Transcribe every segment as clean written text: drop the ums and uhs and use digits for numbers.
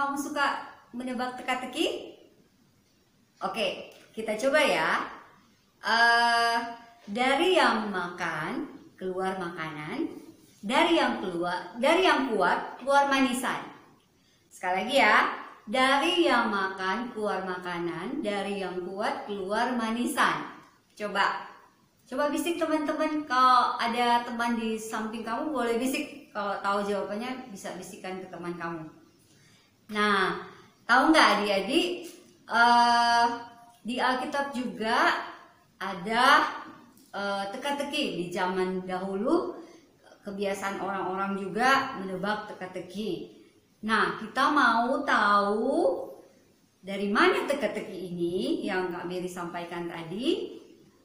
kamu suka menebak teka-teki? Oke, kita coba ya. Dari yang makan keluar makanan, dari yang kuat keluar manisan. Sekali lagi ya, dari yang makan keluar makanan, dari yang kuat keluar manisan. Coba bisik teman-teman. Kalau ada teman di samping kamu boleh bisik. Kalau tahu jawabannya bisa bisikan ke teman kamu. Nah, tahu nggak adik-adik? Di Alkitab juga ada teka-teki. Di zaman dahulu kebiasaan orang-orang juga menebak teka-teki. Nah, kita mau tahu dari mana teka-teki ini yang Kak Mary sampaikan tadi.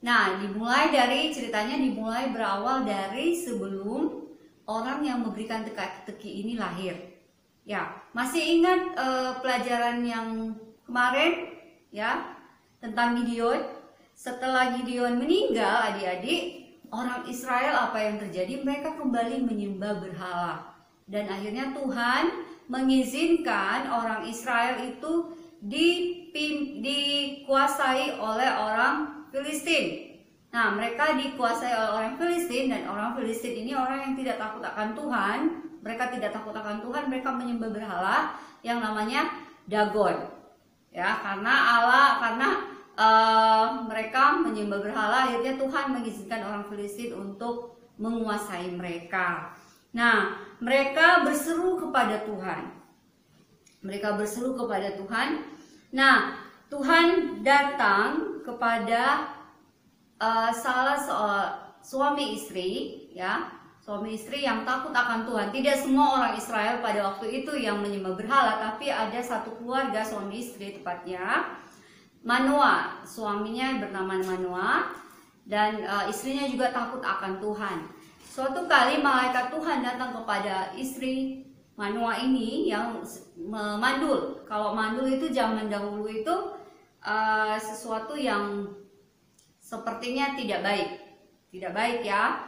Nah, ceritanya dimulai berawal dari sebelum orang yang memberikan teka-teki ini lahir. Ya, masih ingat pelajaran yang kemarin ya tentang Gideon? Setelah Gideon meninggal, adik-adik, orang Israel apa yang terjadi? Mereka kembali menyembah berhala. Dan akhirnya Tuhan mengizinkan orang Israel itu dikuasai oleh orang Filistin. Nah, mereka dikuasai oleh orang Filistin, dan orang Filistin ini orang yang tidak takut akan Tuhan. Mereka tidak takut akan Tuhan, mereka menyembah berhala yang namanya Dagon. Ya, karena mereka menyembah berhala, akhirnya Tuhan mengizinkan orang Filistin untuk menguasai mereka. Nah, mereka berseru kepada Tuhan. Nah, Tuhan datang kepada salah suami istri, ya, suami istri yang takut akan Tuhan. Tidak semua orang Israel pada waktu itu yang menyembah berhala, tapi ada satu keluarga suami istri, tepatnya Manoah. Suaminya bernama Manoah dan istrinya juga takut akan Tuhan. Suatu kali malaikat Tuhan datang kepada istri Manoah ini yang mandul. Kalau mandul itu zaman dahulu itu sesuatu yang sepertinya tidak baik ya.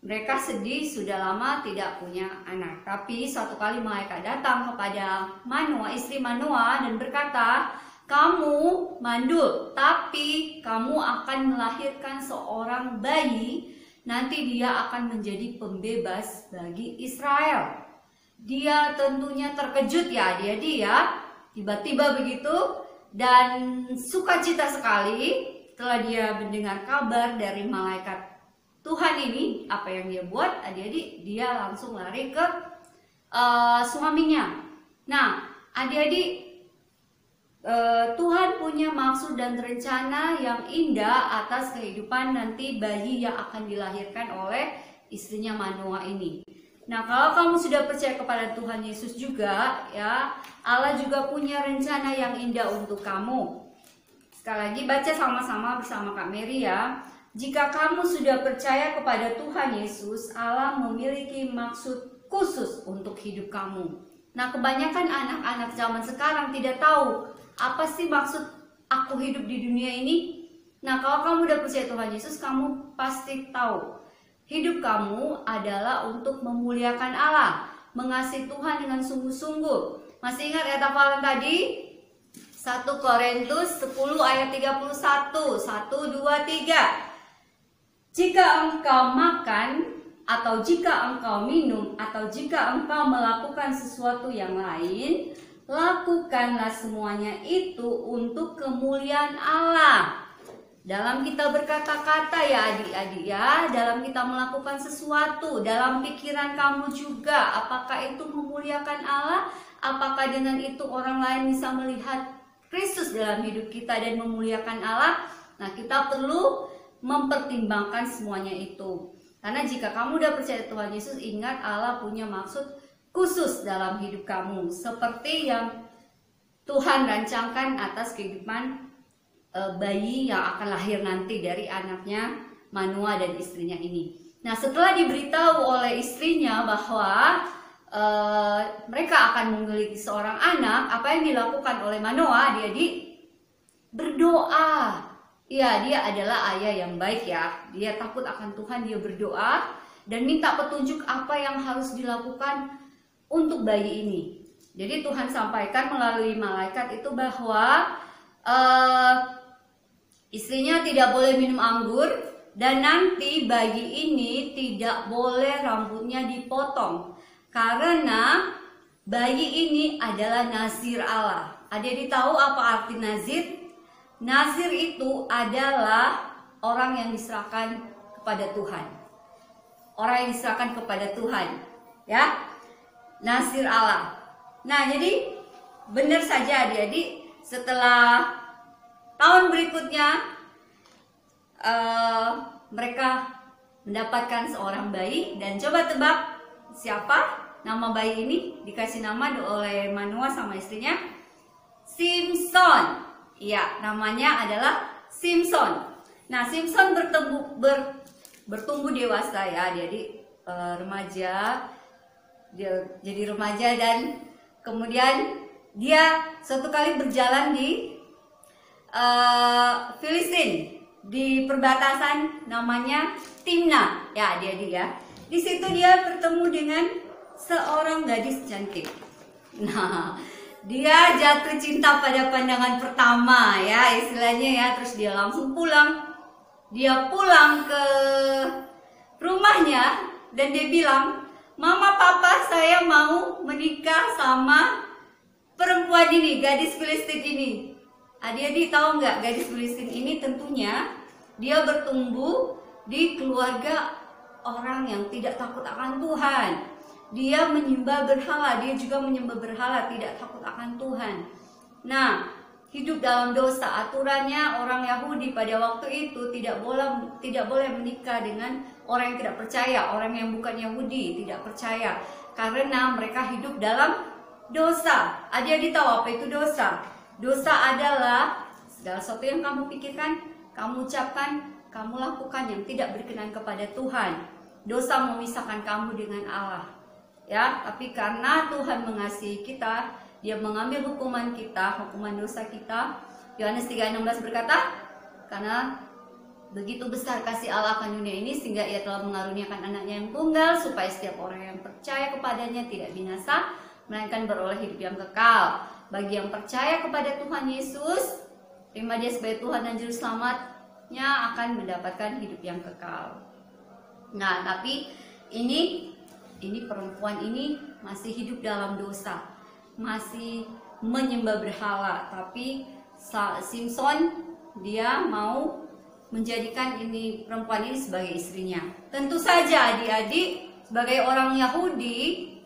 Mereka sedih, sudah lama tidak punya anak. Tapi suatu kali malaikat datang kepada Manoah, istri Manoah, dan berkata, kamu mandul, tapi kamu akan melahirkan seorang bayi. Nanti dia akan menjadi pembebas bagi Israel. Dia tentunya terkejut ya adik-adik ya. Tiba-tiba begitu, dan sukacita sekali setelah dia mendengar kabar dari malaikat Tuhan ini. Apa yang dia buat adik-adik? Dia langsung lari ke suaminya. Nah adik-adik, Tuhan punya maksud dan rencana yang indah atas kehidupan nanti bayi yang akan dilahirkan oleh istrinya Manoah ini. Nah, kalau kamu sudah percaya kepada Tuhan Yesus juga, ya, Allah juga punya rencana yang indah untuk kamu. Sekali lagi baca sama-sama bersama Kak Mary ya. Jika kamu sudah percaya kepada Tuhan Yesus, Allah memiliki maksud khusus untuk hidup kamu. Nah, kebanyakan anak-anak zaman sekarang tidak tahu apa sih maksud aku hidup di dunia ini. Nah, kalau kamu udah percaya Tuhan Yesus, kamu pasti tahu hidup kamu adalah untuk memuliakan Allah, mengasihi Tuhan dengan sungguh-sungguh. Masih ingat ayat hafalan tadi? 1 Korintus 10 ayat 31. 1, 2, 3. Jika engkau makan, atau jika engkau minum, atau jika engkau melakukan sesuatu yang lain, lakukanlah semuanya itu untuk kemuliaan Allah. Dalam kita berkata-kata ya adik-adik ya, dalam kita melakukan sesuatu, dalam pikiran kamu juga, apakah itu memuliakan Allah? Apakah dengan itu orang lain bisa melihat Kristus dalam hidup kita dan memuliakan Allah? Nah, kita perlu mempertimbangkan semuanya itu. Karena jika kamu udah percaya Tuhan Yesus, ingat Allah punya maksud khusus dalam hidup kamu, seperti yang Tuhan rancangkan atas kehidupan bayi yang akan lahir nanti dari anaknya Manoah dan istrinya ini. Nah, setelah diberitahu oleh istrinya bahwa mereka akan memiliki seorang anak, apa yang dilakukan oleh Manoah? Dia berdoa. Ya, dia adalah ayah yang baik ya. Dia takut akan Tuhan, dia berdoa dan minta petunjuk apa yang harus dilakukan untuk bayi ini. Jadi Tuhan sampaikan melalui malaikat itu bahwa istrinya tidak boleh minum anggur, dan nanti bayi ini tidak boleh rambutnya dipotong karena bayi ini adalah nazir Allah. Adik-adik tahu apa arti nazir? Nazir itu adalah orang yang diserahkan kepada Tuhan. Orang yang diserahkan kepada Tuhan, ya. Nazir Allah. Nah, jadi benar saja adik-adik, setelah tahun berikutnya mereka mendapatkan seorang bayi, dan coba tebak siapa nama bayi ini? Dikasih nama oleh Manoa sama istrinya, Simson. Iya, namanya adalah Simson. Nah, Simson bertumbuh dewasa ya, jadi remaja. Dia jadi remaja, dan kemudian dia suatu kali berjalan di Filistin, di perbatasan namanya Timna ya adik-adik ya. Di situ dia bertemu dengan seorang gadis cantik. Nah, dia jatuh cinta pada pandangan pertama ya istilahnya ya. Terus dia langsung pulang. Dia pulang ke rumahnya dan dia bilang, "Mama, Papa, saya mau menikah sama perempuan ini, gadis Filistin ini." Adik-adik tahu nggak, gadis Filistin ini tentunya dia bertumbuh di keluarga orang yang tidak takut akan Tuhan. Dia menyembah berhala, dia juga menyembah berhala, tidak takut akan Tuhan. Nah, hidup dalam dosa. Aturannya orang Yahudi pada waktu itu tidak boleh menikah dengan orang yang tidak percaya, orang yang bukan Yahudi, tidak percaya, karena mereka hidup dalam dosa. Adik-adik tahu apa itu dosa? Dosa adalah segala sesuatu yang kamu pikirkan, kamu ucapkan, kamu lakukan yang tidak berkenan kepada Tuhan. Dosa memisahkan kamu dengan Allah. Ya, tapi karena Tuhan mengasihi kita, Dia mengambil hukuman kita, hukuman dosa kita. Yohanes 3:16 berkata, "Karena begitu besar kasih Allah akan dunia ini, sehingga Ia telah mengaruniakan anaknya yang tunggal, supaya setiap orang yang percaya kepadanya tidak binasa, melainkan beroleh hidup yang kekal." Bagi yang percaya kepada Tuhan Yesus, terima Dia sebagai Tuhan dan Juru Selamatnya, akan mendapatkan hidup yang kekal. Nah, tapi ini perempuan ini masih hidup dalam dosa, masih menyembah berhala. Tapi Simson dia mau menjadikan perempuan ini sebagai istrinya. Tentu saja adik-adik, sebagai orang Yahudi,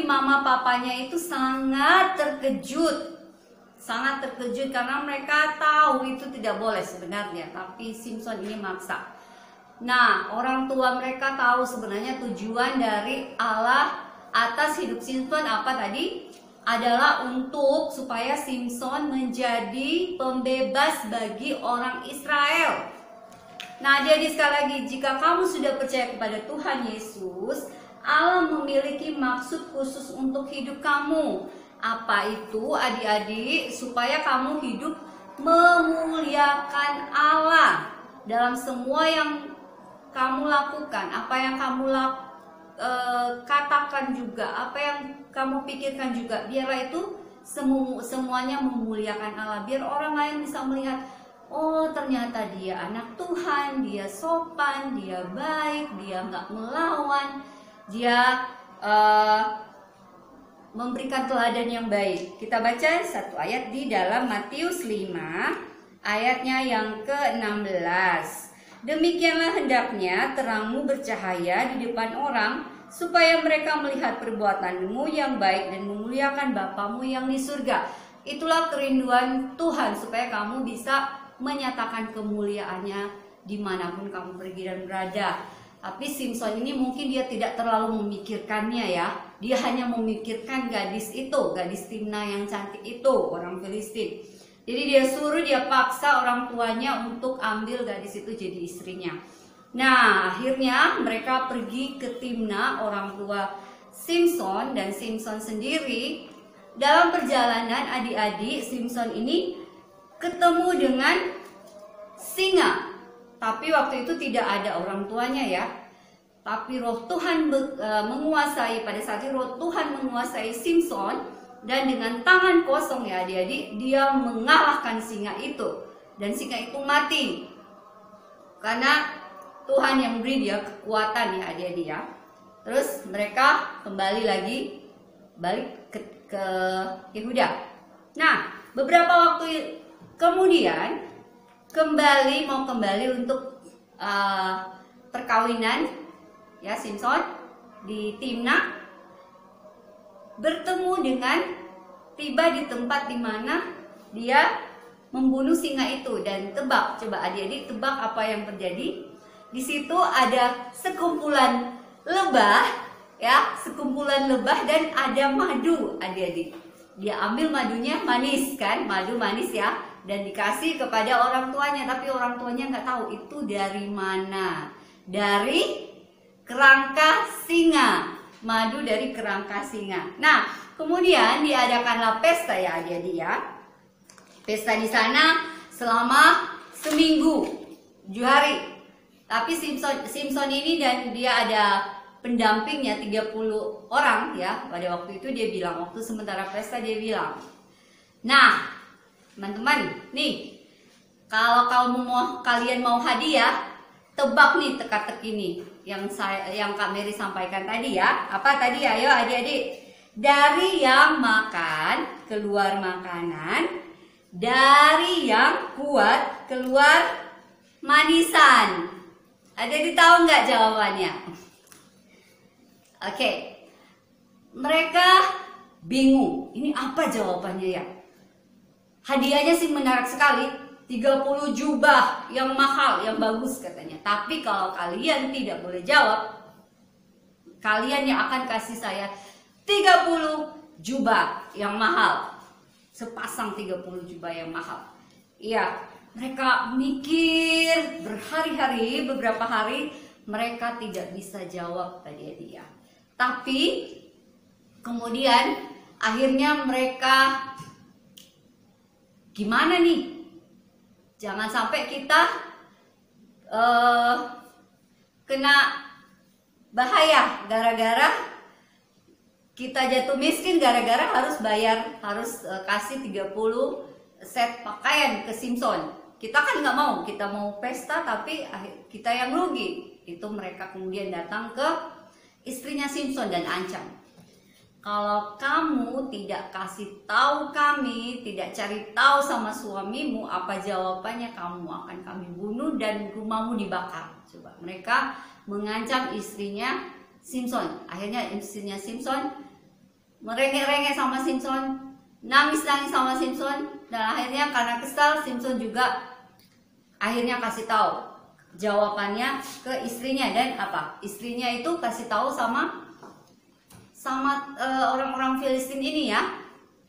mama papanya itu sangat terkejut karena mereka tahu itu tidak boleh sebenarnya, tapi Simson ini maksa. Nah, orang tua mereka tahu sebenarnya tujuan dari Allah atas hidup Simson apa tadi? Adalah untuk supaya Simson menjadi pembebas bagi orang Israel. Nah, jadi sekali lagi, jika kamu sudah percaya kepada Tuhan Yesus, Allah memiliki maksud khusus untuk hidup kamu. Apa itu adik-adik? Supaya kamu hidup memuliakan Allah dalam semua yang kamu lakukan, apa yang kamu katakan juga, apa yang kamu pikirkan juga, biarlah itu semuanya memuliakan Allah. Biar orang lain bisa melihat, oh ternyata dia anak Tuhan, dia sopan, dia baik, dia nggak melawan, dia memberikan teladan yang baik. Kita baca satu ayat di dalam Matius 5 ayatnya yang ke-16. "Demikianlah hendaknya terangmu bercahaya di depan orang, supaya mereka melihat perbuatanmu yang baik dan memuliakan Bapamu yang di surga." Itulah kerinduan Tuhan, supaya kamu bisa menyatakan kemuliaannya dimanapun kamu pergi dan berada. Tapi Simson ini mungkin dia tidak terlalu memikirkannya ya. Dia hanya memikirkan gadis itu, gadis Timna yang cantik itu, orang Filistin. Jadi dia paksa orang tuanya untuk ambil gadis itu jadi istrinya. Nah, akhirnya mereka pergi ke Timna, orang tua Simson, dan Simson sendiri dalam perjalanan adik-adik, Simson ini ketemu dengan singa. Tapi waktu itu tidak ada orang tuanya ya. Tapi roh Tuhan menguasai, pada saat itu roh Tuhan menguasai Simson, dan dengan tangan kosong ya adik-adik, dia mengalahkan singa itu, dan singa itu mati karena Tuhan yang beri dia kekuatan ya adik-adik ya. Terus mereka kembali lagi balik ke Yehuda. Nah, beberapa waktu kemudian mau kembali untuk perkawinan ya, Simson di Timna bertemu dengan tiba di tempat di mana dia membunuh singa itu. Dan tebak, coba adik-adik tebak apa yang terjadi. Di situ ada sekumpulan lebah ya, sekumpulan lebah dan ada madu adik-adik. Dia ambil madunya, manis kan, madu manis ya, dan dikasih kepada orang tuanya. Tapi orang tuanya nggak tahu itu dari mana. Dari kerangka singa, madu dari kerangka singa. Nah, kemudian diadakanlah pesta ya adik-adik ya. Pesta di sana selama seminggu, 7 hari. Tapi Simson ini dan dia ada pendampingnya 30 orang ya. Pada waktu itu dia bilang, waktu sementara pesta dia bilang, nah teman-teman nih, kalau kalian mau hadiah, tebak nih teka-teki nih yang Kak Mary sampaikan tadi ya. Apa tadi? Ayo adik-adik. Dari yang makan keluar makanan, dari yang kuat keluar manisan. Adik-adik tahu nggak jawabannya? Oke. Mereka bingung. Ini apa jawabannya ya? Hadiahnya sih menarik sekali. 30 jubah yang mahal, yang bagus katanya. Tapi kalau kalian tidak boleh jawab, kalian yang akan kasih saya 30 jubah yang mahal. Sepasang 30 jubah yang mahal. Iya, mereka mikir berhari-hari, beberapa hari, mereka tidak bisa jawab tadi dia. Tapi kemudian akhirnya mereka gimana nih? Jangan sampai kita kena bahaya gara-gara kita jatuh miskin, gara-gara harus bayar, harus kasih 30 set pakaian ke Simson. Kita kan nggak mau, kita mau pesta tapi kita yang rugi. Itu mereka kemudian datang ke istrinya Simson dan ancam, kalau kamu tidak kasih tahu kami, tidak cari tahu sama suamimu apa jawabannya, kamu akan kami bunuh dan rumahmu dibakar. Coba mereka mengancam istrinya Simson. Akhirnya istrinya Simson merengek-rengek sama Simson, nangis-nangis sama Simson, dan akhirnya karena kesal Simson juga akhirnya kasih tahu jawabannya ke istrinya. Dan apa? Istrinya itu kasih tahu sama orang-orang Filistin ini ya.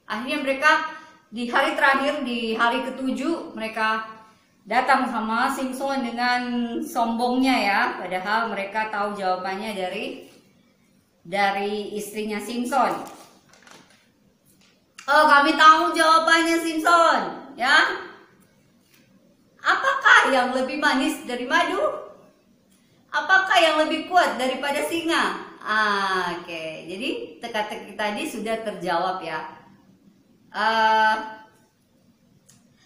Akhirnya mereka di hari terakhir, di hari ke-7, mereka datang sama Simson dengan sombongnya ya, padahal mereka tahu jawabannya dari istrinya Simson. Oh, kami tahu jawabannya Simson ya. Apakah yang lebih manis dari madu? Apakah yang lebih kuat daripada singa? Oke. Jadi teka-teki tadi sudah terjawab ya.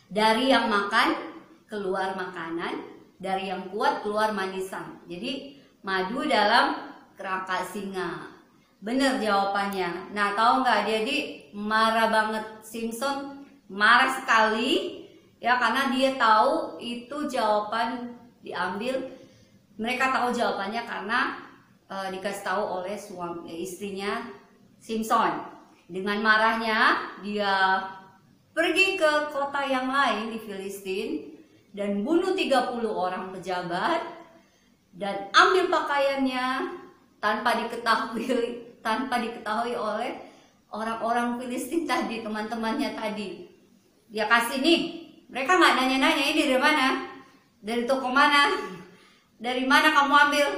Dari yang makan keluar makanan, dari yang kuat keluar manisan. Jadi madu dalam kerangka singa. Bener jawabannya. Nah, tahu nggak jadi marah banget Simson, marah sekali ya, karena dia tahu itu jawaban diambil. Mereka tahu jawabannya karena dikasih tahu oleh istrinya Simson. Dengan marahnya dia pergi ke kota yang lain di Filistin dan bunuh 30 orang pejabat dan ambil pakaiannya tanpa diketahui oleh orang-orang Filistin tadi, teman-temannya tadi. Dia kasih nih, mereka nggak nanya-nanya ini dari mana, dari toko mana, dari mana kamu ambil.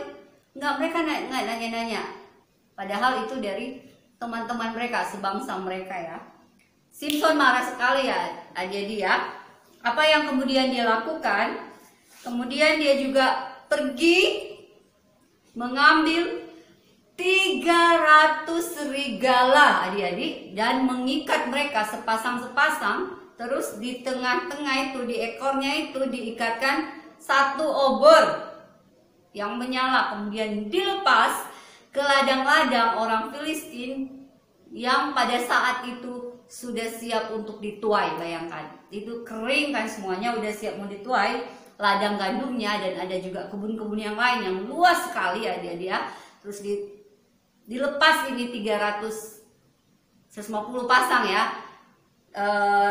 Nggak, mereka nggak nanya-nanya. Padahal itu dari teman-teman mereka, sebangsa mereka ya. Simson marah sekali ya, jadi ya. Apa yang kemudian dia lakukan? Kemudian dia juga pergi mengambil 300 serigala adik-adik dan mengikat mereka sepasang-sepasang. Terus di tengah-tengah itu, di ekornya itu diikatkan satu obor yang menyala. Kemudian dilepas ke ladang-ladang orang Filistin yang pada saat itu sudah siap untuk dituai. Bayangkan, itu kering kan, semuanya udah siap mau dituai. Ladang gandumnya, dan ada juga kebun-kebun yang lain yang luas sekali adik-adik ya. Terus dilepas ini 150 pasang ya,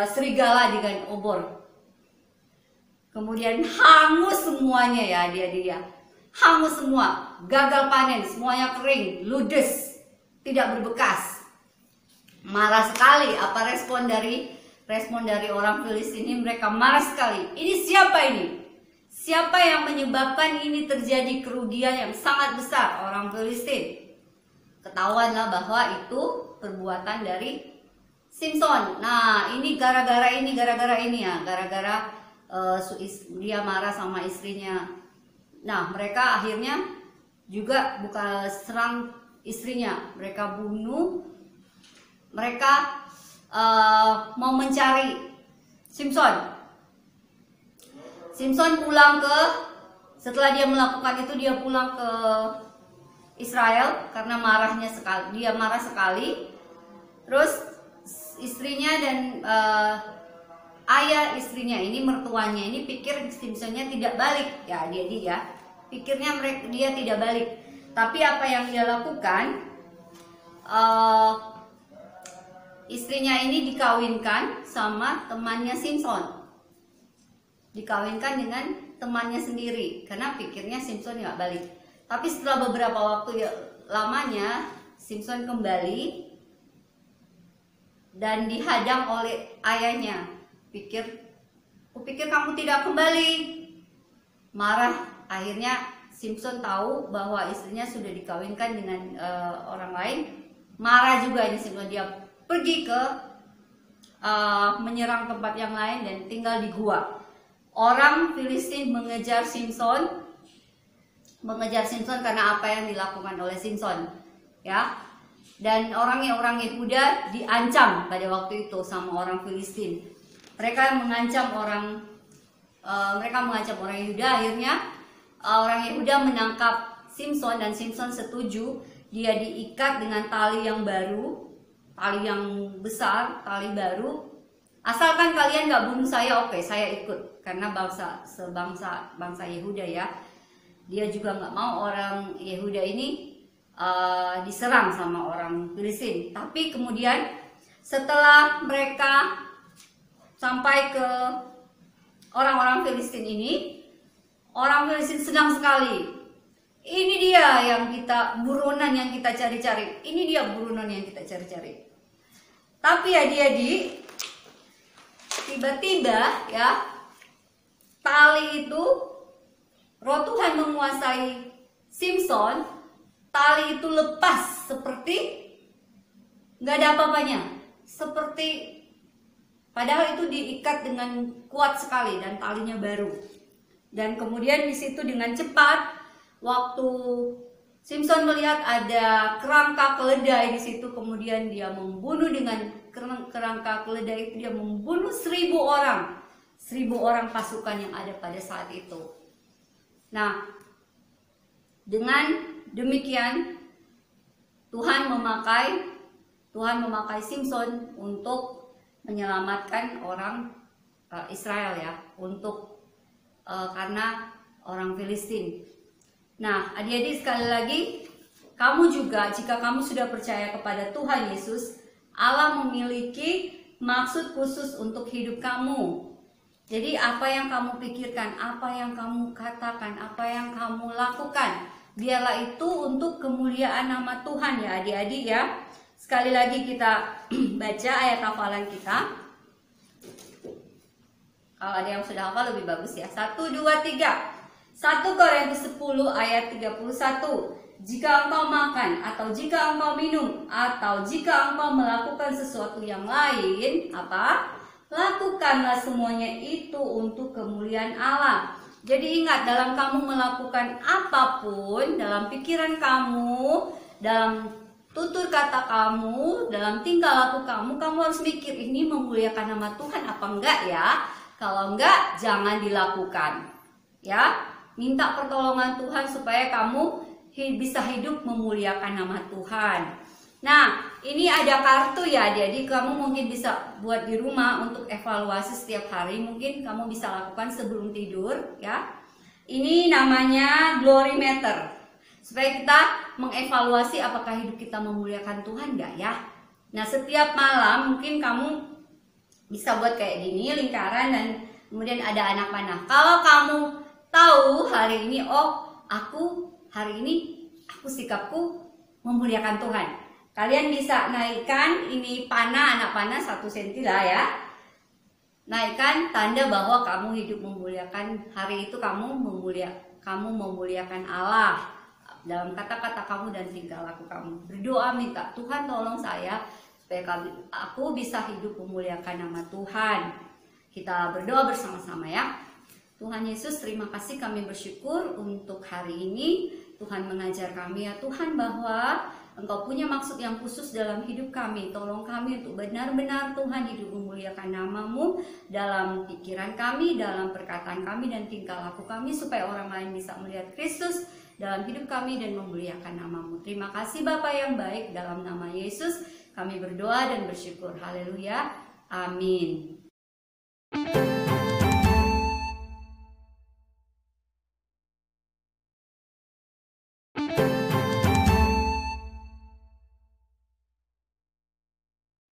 serigala dengan obor. Kemudian hangus semuanya ya adik-adik ya, hangus semua, gagal panen, semuanya kering, ludes, tidak berbekas. Marah sekali. Apa respon dari orang Filistin ini? Mereka marah sekali. Ini siapa ini? Siapa yang menyebabkan ini terjadi kerugian yang sangat besar? Orang Filistin. Ketahuanlah bahwa itu perbuatan dari Simson. Nah, ini gara-gara ini ya, gara-gara dia marah sama istrinya. Nah, mereka akhirnya juga bukan serang istrinya, mereka bunuh. Mereka mau mencari Simson. Simson pulang setelah dia melakukan itu, dia pulang ke Israel karena dia marah sekali. Terus istrinya dan ayah istrinya ini, mertuanya ini pikir Simsonnya tidak balik ya adik-adik ya. Pikirnya dia tidak balik. Tapi apa yang dia lakukan, istrinya ini dikawinkan sama temannya Simson. Dikawinkan dengan temannya sendiri karena pikirnya Simson nggak balik. Tapi setelah beberapa waktu lamanya, Simson kembali dan dihadang oleh ayahnya. Kupikir kamu tidak kembali. Marah. Akhirnya Simson tahu bahwa istrinya sudah dikawinkan dengan orang lain. Marah juga ini Simson. Dia pergi ke menyerang tempat yang lain dan tinggal di gua. Orang Filistin mengejar Simson karena apa yang dilakukan oleh Simson, ya. Dan orang Yehuda diancam pada waktu itu sama orang Filistin. Mereka mengancam orang Yehuda. Akhirnya orang Yehuda menangkap Simson dan Simson setuju. Dia diikat dengan tali yang baru, tali yang besar, tali baru. Asalkan kalian nggak bunuh saya, oke, saya ikut. Karena bangsa Yehuda ya. Dia juga nggak mau orang Yehuda ini diserang sama orang Filistin. Tapi kemudian setelah mereka sampai ke orang-orang Filistin ini, orang Filistin senang sekali. Ini dia buronan yang kita cari-cari. Ini dia buronan yang kita cari-cari. Tapi adik-adik, tiba-tiba ya, tali itu, roh Tuhan menguasai Simson. Tali itu lepas seperti nggak ada apa-apanya. Padahal itu diikat dengan kuat sekali dan talinya baru. Dan kemudian di situ dengan cepat, waktu Simson melihat ada kerangka keledai di situ, kemudian dia membunuh dengan kerangka keledai itu, dia membunuh 1.000 orang. 1.000 orang pasukan yang ada pada saat itu. Nah, dengan demikian Tuhan memakai Simson untuk menyelamatkan orang Israel ya, karena orang Filistin. Nah, adik-adik, sekali lagi, kamu juga, jika kamu sudah percaya kepada Tuhan Yesus, Allah memiliki maksud khusus untuk hidup kamu. Jadi apa yang kamu pikirkan, apa yang kamu katakan, apa yang kamu lakukan, biarlah itu untuk kemuliaan nama Tuhan ya adik-adik ya. Sekali lagi kita baca ayat hafalan kita. Kalau ada yang sudah hafal lebih bagus ya. 1, 2, 3. 1 Korintus 10 ayat 31. Jika engkau makan atau jika engkau minum atau jika engkau melakukan sesuatu yang lain, apa? Lakukanlah semuanya itu untuk kemuliaan Allah. Jadi ingat, dalam kamu melakukan apapun, dalam pikiran kamu, dalam tutur kata kamu, dalam tingkah laku kamu harus mikir, ini memuliakan nama Tuhan apa enggak ya? Kalau enggak, jangan dilakukan. Ya, minta pertolongan Tuhan supaya kamu bisa hidup memuliakan nama Tuhan. Nah, ini ada kartu ya, jadi kamu mungkin bisa buat di rumah untuk evaluasi setiap hari. Mungkin kamu bisa lakukan sebelum tidur ya. Ini namanya glory meter, supaya kita mengevaluasi apakah hidup kita memuliakan Tuhan enggak ya. Nah, setiap malam mungkin kamu bisa buat kayak gini, lingkaran, dan kemudian ada anak panah. Kalau kamu tahu hari ini, oh hari ini sikapku memuliakan Tuhan, kalian bisa naikkan ini anak panah 1 cm lah ya. Naikkan tanda bahwa kamu hidup memuliakan, hari itu kamu memuliakan Allah dalam kata-kata kamu dan tingkah laku kamu. Berdoa minta, Tuhan tolong saya supaya aku bisa hidup memuliakan nama Tuhan. Kita berdoa bersama-sama ya. Tuhan Yesus, terima kasih, kami bersyukur untuk hari ini. Tuhan mengajar kami ya Tuhan bahwa Engkau punya maksud yang khusus dalam hidup kami. Tolong kami untuk benar-benar Tuhan hidup memuliakan nama-Mu dalam pikiran kami, dalam perkataan kami dan tingkah laku kami, supaya orang lain bisa melihat Kristus dalam hidup kami dan memuliakan nama-Mu. Terima kasih Bapa yang baik, dalam nama Yesus kami berdoa dan bersyukur. Haleluya. Amin.